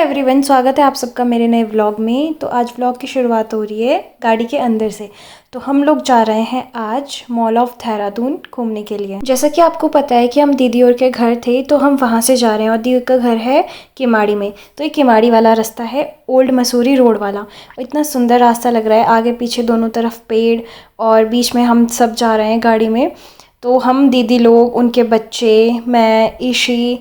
Everyone, स्वागत है आप सबका मेरे नए व्लॉग में। तो आज व्लॉग की शुरुआत हो रही है गाड़ी के अंदर से। तो हम लोग जा रहे हैं आज मॉल ऑफ देहरादून घूमने के लिए। जैसा कि आपको पता है कि हम दीदी और के घर थे, तो हम वहाँ से जा रहे हैं और दीदी का घर है किमाड़ी में। तो ये किमाड़ी वाला रास्ता है, ओल्ड मसूरी रोड वाला। इतना सुंदर रास्ता लग रहा है, आगे पीछे दोनों तरफ पेड़ और बीच में हम सब जा रहे हैं गाड़ी में। तो हम दीदी लोग, उनके बच्चे, मैं, ईशी,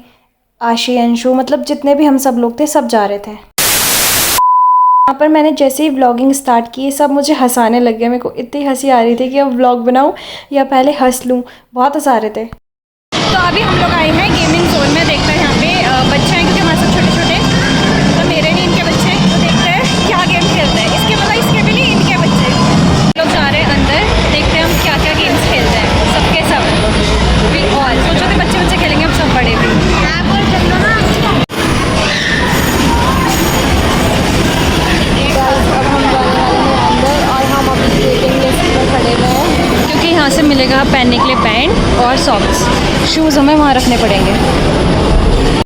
आशी, अंशु, मतलब जितने भी हम सब लोग थे सब जा रहे थे। यहाँ पर मैंने जैसे ही व्लॉगिंग स्टार्ट की सब मुझे हंसाने लग गए। मेरे को इतनी हंसी आ रही थी कि अब व्लॉग बनाऊँ या पहले हंस लूँ, बहुत हंसा रहे थे। तो अभी हम लोग आए हैं गेमिंग जोन में। देखते हैं यहाँ पे बच्चे हैं क्योंकि हमारे सब छोटे छोटे, तो मेरे नहीं इनके बच्चे हैं। तो देखते हैं क्या गेम खेलते हैं। इसके मतलब इसके भी नहीं, इनके बच्चे लोग जा रहे हैं अंदर। देखते हैं हम क्या क्या गेम्स खेलते हैं, सबके सब भी। और छोटे छोटे बच्चे बच्चे खेलेंगे, हम सब बड़े भी। क्योंकि यहाँ से मिलेगा पहनने के लिए पैंट और सॉक्स, शूज़ हमें वहाँ रखने पड़ेंगे।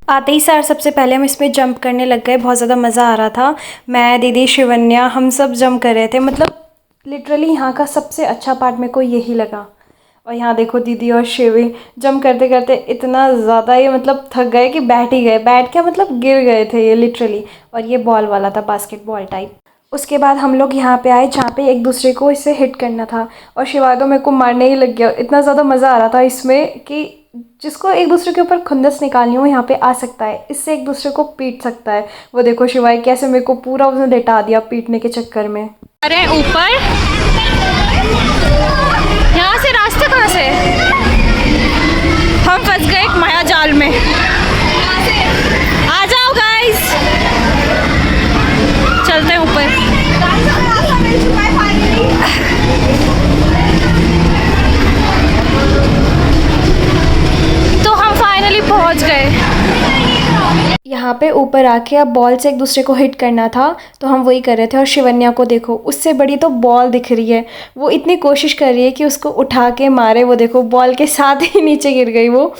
आते ही सार सबसे पहले हम इसमें जंप करने लग गए। बहुत ज़्यादा मज़ा आ रहा था। मैं, दीदी, शिवन्या, हम सब जंप कर रहे थे। मतलब लिटरली यहाँ का सबसे अच्छा पार्ट मेरे को यही लगा। और यहाँ देखो दीदी और शिवी जंप करते करते इतना ज़्यादा ये मतलब थक गए कि बैठ ही गए। बैठ के मतलब गिर गए थे ये लिटरली। और ये बॉल वाला था, बास्केटबॉल टाइप। उसके बाद हम लोग यहाँ पे आए जहाँ पे एक दूसरे को इससे हिट करना था। और शिवा तो मेरे को मारने ही लग गया। इतना ज़्यादा मज़ा आ रहा था इसमें कि जिसको एक दूसरे के ऊपर खुंदस निकालनी हो यहाँ पे आ सकता है, इससे एक दूसरे को पीट सकता है। वो देखो शिवाई कैसे मेरे को पूरा उसने लेटा दिया पीटने के चक्कर में। अरे ऊपर यहाँ से रास्ता कहाँ से? हम फंस गए एक माया जाल में। आ जाओ गाइस, चलते हैं ऊपर। तो हम फाइनली पहुंच गए। यहाँ पे ऊपर आके अब बॉल से एक दूसरे को हिट करना था, तो हम वही कर रहे थे। और शिवन्या को देखो, उससे बड़ी तो बॉल दिख रही है। वो इतनी कोशिश कर रही है कि उसको उठा के मारे। वो देखो बॉल के साथ ही नीचे गिर गई। वो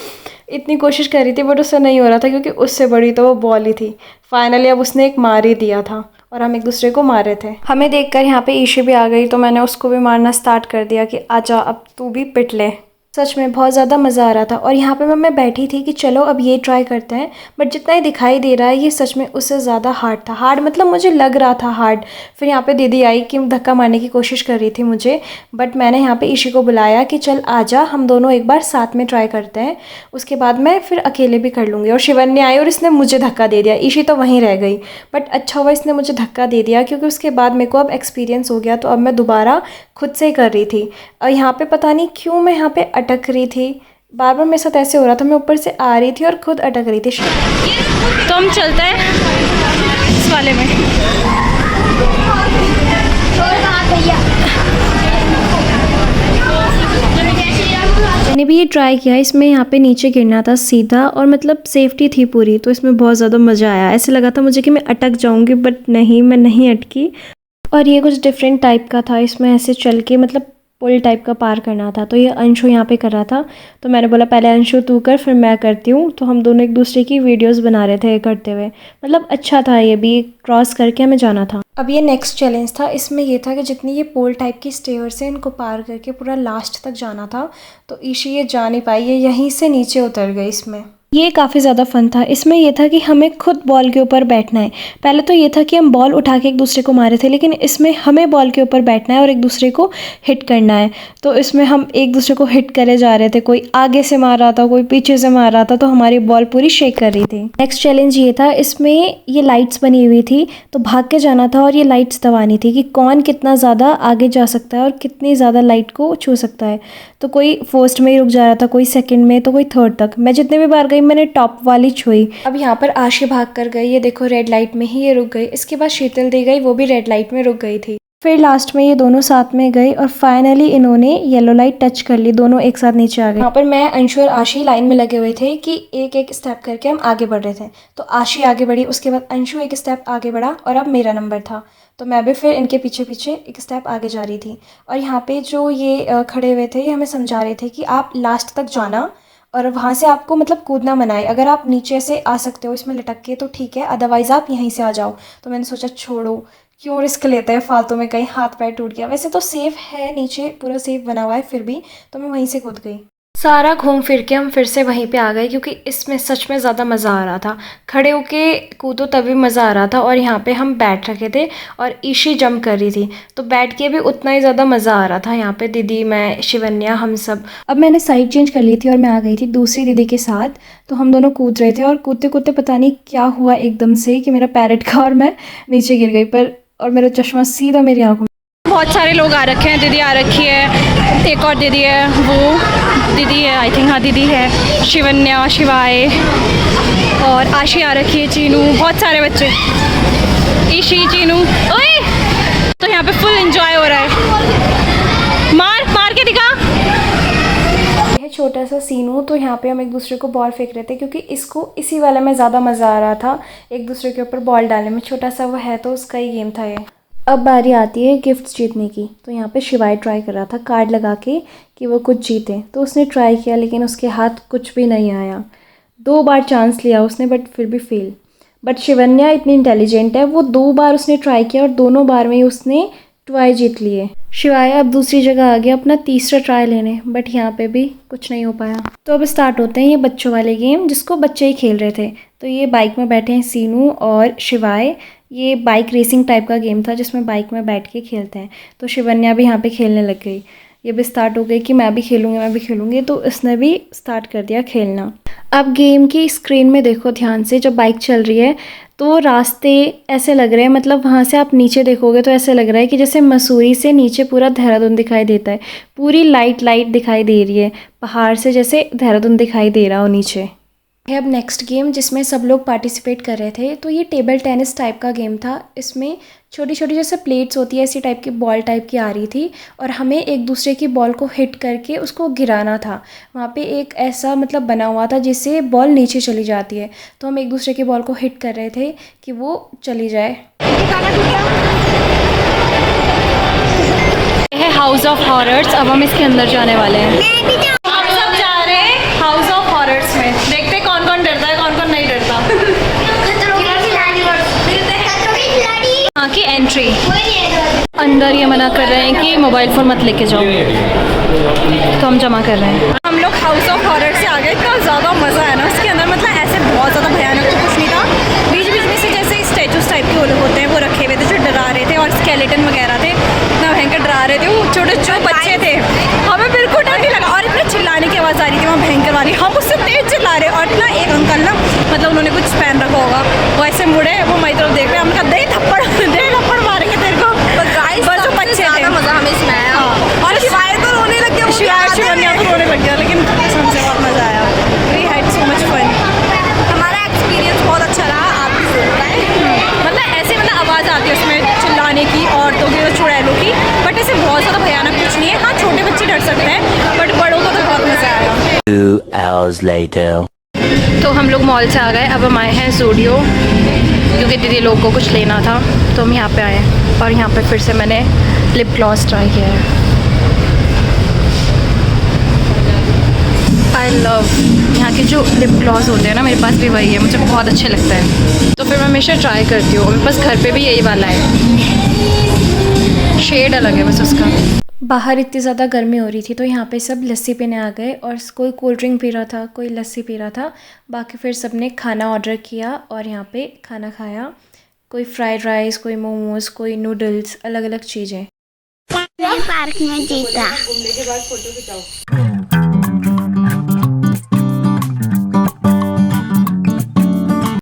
इतनी कोशिश कर रही थी बट उससे नहीं हो रहा था क्योंकि उससे बड़ी तो वो बॉल ही थी। फाइनली अब उसने एक मार ही दिया था और हम एक दूसरे को मार रहे थे। हमें देखकर यहाँ पे ईशी भी आ गई, तो मैंने उसको भी मारना स्टार्ट कर दिया कि आजा अब तू भी पिट ले। सच में बहुत ज़्यादा मज़ा आ रहा था। और यहाँ पे मैं बैठी थी कि चलो अब ये ट्राई करते हैं। बट जितना ही दिखाई दे रहा है ये सच में उससे ज़्यादा हार्ड था। हार्ड मतलब मुझे लग रहा था हार्ड। फिर यहाँ पे दीदी आई कि धक्का मारने की कोशिश कर रही थी मुझे। बट मैंने यहाँ पे ईशी को बुलाया कि चल आजा, हम दोनों एक बार साथ में ट्राई करते हैं। उसके बाद मैं फिर अकेले भी कर लूँगी। और शिवन्या आई और इसने मुझे धक्का दे दिया। ईशी तो वहीं रह गई। बट अच्छा हुआ इसने मुझे धक्का दे दिया क्योंकि उसके बाद मेरे को अब एक्सपीरियंस हो गया। तो अब मैं दोबारा खुद से ही कर रही थी। और यहाँ पे पता नहीं क्यों मैं यहाँ पे अटक रही थी। बार बार मेरे साथ ऐसे हो रहा था, मैं ऊपर से आ रही थी और खुद अटक रही थी। तो हम चलते हैं इस वाले में। मैंने भी ये ट्राई किया। इसमें यहाँ पे नीचे गिरना था सीधा और मतलब सेफ्टी थी पूरी, तो इसमें बहुत ज़्यादा मज़ा आया। ऐसे लगा था मुझे कि मैं अटक जाऊँगी, बट नहीं, मैं नहीं अटकी। और ये कुछ डिफरेंट टाइप का था। इसमें ऐसे चल के मतलब पुल टाइप का पार करना था। तो ये अंशु यहाँ पे कर रहा था, तो मैंने बोला पहले अंशु तू कर फिर मैं करती हूँ। तो हम दोनों एक दूसरे की वीडियोस बना रहे थे करते हुए। मतलब अच्छा था, ये भी क्रॉस करके हमें जाना था। अब ये नेक्स्ट चैलेंज था। इसमें ये था कि जितनी ये पोल टाइप की स्टेयर्स है इनको पार करके पूरा लास्ट तक जाना था। तो ईशी ये जा नहीं पाई, ये यहीं से नीचे उतर गई। इसमें ये काफ़ी ज़्यादा फन था। इसमें ये था कि हमें खुद बॉल के ऊपर बैठना है। पहले तो ये था कि हम बॉल उठा के एक दूसरे को मारे थे, लेकिन इसमें हमें बॉल के ऊपर बैठना है और एक दूसरे को हिट करना है। तो इसमें हम एक दूसरे को हिट करे जा रहे थे। कोई आगे से मार रहा था, कोई पीछे से मार रहा था, तो हमारी बॉल पूरी शेक कर रही थी। नेक्स्ट चैलेंज ये था, इसमें ये लाइट्स बनी हुई थी, तो भाग के जाना था और ये लाइट्स दबानी थी कि कौन कितना ज़्यादा आगे जा सकता है और कितनी ज़्यादा लाइट को छू सकता है। तो कोई फर्स्ट में ही रुक जा रहा था, कोई सेकंड में, तो कोई थर्ड तक। मैं जितने भी बार गई मैंने टॉप वाली छुई। अब यहाँ पर आशी भाग कर गई, ये देखो रेड लाइट में ही ये रुक गई। इसके बाद शीतल दी गई, वो भी रेड लाइट में रुक गई थी। फिर लास्ट में ये दोनों साथ में गए और फाइनली इन्होंने येलो लाइट टच कर ली। दोनों एक साथ नीचे आ गए। यहाँ पर मैं, अंशु और आशी लाइन में लगे हुए थे कि एक एक स्टेप करके हम आगे बढ़ रहे थे। तो आशी आगे बढ़ी, उसके बाद अंशु एक स्टेप आगे बढ़ा और अब मेरा नंबर था। तो मैं भी फिर इनके पीछे पीछे एक स्टेप आगे जा रही थी। और यहाँ पे जो ये खड़े हुए थे ये हमें समझा रहे थे कि आप लास्ट तक जाना और वहाँ से आपको मतलब कूदना मना है। अगर आप नीचे से आ सकते हो इसमें लटक के तो ठीक है, अदरवाइज़ आप यहीं से आ जाओ। तो मैंने सोचा छोड़ो, क्यों रिस्क लेते हैं फालतू में, कहीं हाथ पैर टूट गया। वैसे तो सेफ़ है, नीचे पूरा सेफ़ बना हुआ है, फिर भी तो मैं वहीं से कूद गई। सारा घूम फिर के हम फिर से वहीं पे आ गए, क्योंकि इसमें सच में ज़्यादा मज़ा आ रहा था। खड़े होके कूदो तभी मज़ा आ रहा था, और यहाँ पे हम बैठ रखे थे और ईशी जंप कर रही थी, तो बैठ के भी उतना ही ज़्यादा मज़ा आ रहा था। यहाँ पे दीदी, मैं, शिवन्या, हम सब। अब मैंने साइड चेंज कर ली थी और मैं आ गई थी दूसरी दीदी के साथ। तो हम दोनों कूद रहे थे और कूदते कूदते पता नहीं क्या हुआ एकदम से कि मेरा पैर अटका और मैं नीचे गिर गई, पर और मेरा चश्मा सीधा मेरी आँखों में। बहुत सारे लोग आ रखे हैं, दीदी आ रखी है, एक और दीदी है, वो दीदी है आई थिंक, हाँ दीदी है, शिवन्या, शिवाय और आशी आ रखी है, चीनू, बहुत सारे बच्चे, ईशी, चीनू। ओए, तो यहाँ पे फुल एंजॉय हो रहा है। मार मार के दिखा। है छोटा सा सीनू। तो यहाँ पे हम एक दूसरे को बॉल फेंक रहे थे, क्योंकि इसको इसी वाले में ज़्यादा मज़ा आ रहा था, एक दूसरे के ऊपर बॉल डालने में। छोटा सा वो है तो उसका ही गेम था ये। अब बारी आती है गिफ्ट्स जीतने की। तो यहाँ पे शिवाय ट्राई कर रहा था कार्ड लगा के कि वो कुछ जीते। तो उसने ट्राई किया, लेकिन उसके हाथ कुछ भी नहीं आया। 2 बार चांस लिया उसने, बट फिर भी फेल। बट शिवन्या इतनी इंटेलिजेंट है, वो 2 बार उसने ट्राई किया और दोनों बार में ही उसने टॉय जीत लिए। शिवाय अब दूसरी जगह आ गया अपना तीसरा ट्राई लेने, बट यहाँ पे भी कुछ नहीं हो पाया। तो अब स्टार्ट होते हैं ये बच्चों वाले गेम, जिसको बच्चे ही खेल रहे थे। तो ये बाइक में बैठे हैं सीनू और शिवाय। ये बाइक रेसिंग टाइप का गेम था, जिसमें बाइक में बैठ के खेलते हैं। तो शिवन्या भी यहाँ पे खेलने लग गई। ये भी स्टार्ट हो गई कि मैं भी खेलूँगी, मैं भी खेलूँगी। तो इसने भी स्टार्ट कर दिया खेलना। अब गेम की स्क्रीन में देखो ध्यान से, जब बाइक चल रही है तो रास्ते ऐसे लग रहे हैं, मतलब वहाँ से आप नीचे देखोगे तो ऐसे लग रहा है कि जैसे मसूरी से नीचे पूरा देहरादून दिखाई देता है। पूरी लाइट लाइट दिखाई दे रही है, पहाड़ से जैसे देहरादून दिखाई दे रहा हो नीचे। है अब नेक्स्ट गेम, जिसमें सब लोग पार्टिसिपेट कर रहे थे। तो ये टेबल टेनिस टाइप का गेम था। इसमें छोटी छोटी जैसे प्लेट्स होती है, ऐसी टाइप की बॉल टाइप की आ रही थी, और हमें एक दूसरे की बॉल को हिट करके उसको गिराना था। वहाँ पे एक ऐसा मतलब बना हुआ था जिससे बॉल नीचे चली जाती है। तो हम एक दूसरे की बॉल को हिट कर रहे थे कि वो चली जाए। है हाउस ऑफ हॉरर्स। अब हम इसके अंदर जाने वाले हैं। हम सब जा रहे हैं हाउस ऑफ हॉरर्स में। देखते हैं कौन कौन डरता है, कौन कौन नहीं डरता। यहाँ की एंट्री, अंदर ये मना कर रहे हैं कि मोबाइल फ़ोन मत लेके जाओ, तो हम जमा कर रहे हैं। हम लोग हाउस ऑफ हॉरर से आ गए। इतना ज़्यादा मज़ा है ना उसके अंदर, मतलब ऐसे बहुत ज़्यादा भयानक तो कुछ नहीं था। बीच बीच में से जैसे स्टैचूज टाइप के वो लोग होते हैं वो रखे हुए थे जो डरा रहे थे, और स्केलेटन वगैरह थे, इतना भयंकर डरा रहे थे। वो छोटे जो बच्चे थे, हमें बिल्कुल डर नहीं लगा। और इतने चिल्लाने की आवाज़ आ रही थी वहाँ भयंकर वाली, हम उससे तेज़ चिल्ला रहे। और ना एक अंकल ना, मतलब उन्होंने कुछ पहन रखा होगा, वो ऐसे मुड़े, वो मेरी तरफ देख रहे हैं। हम कहा दे थप्पड़ मारेंगे तेरे को। बस जो बच्चे थे, मज़ा हमें इसमें आया। और शिवाय तो रोने लग गया, शिवन्या तो रोने लग गया, लेकिन हमसे बहुत मज़ा आया। We had so much fun. हमारा एक्सपीरियंस बहुत अच्छा रहा। आप भी ज़रूर आए। मतलब ऐसे मतलब आवाज़ आती है उसमें चिल्लाने की, औरतों की और चुड़ैलों की, बट ऐसे बहुत ज़्यादा भयानक कुछ नहीं है। हाँ, छोटे बच्चे डर सकते हैं, बट बड़ों को तो बहुत मज़ा आया। 2 hours later. तो हम लोग मॉल से आ गए। अब हम आए हैं ज़ूडियो, क्योंकि दीदी लोग को कुछ लेना था, तो हम यहाँ पे आए। और यहाँ पे फिर से मैंने लिप ग्लॉस ट्राई किया है। आई लव यहाँ के जो लिप ग्लॉस होते हैं ना, मेरे पास भी वही है, मुझे बहुत अच्छे लगते हैं, तो फिर मैं हमेशा ट्राई करती हूँ। मेरे पास घर पे भी यही वाला है, शेड अलग है बस उसका। बाहर इतनी ज़्यादा गर्मी हो रही थी, तो यहाँ पे सब लस्सी पीने आ गए, और कोई कोल्ड ड्रिंक पी रहा था, कोई लस्सी पी रहा था। बाकी फिर सब ने खाना ऑर्डर किया और यहाँ पे खाना खाया। कोई फ्राइड राइस, कोई मोमोज़, कोई नूडल्स, अलग अलग चीज़ें। पार्क में जीता।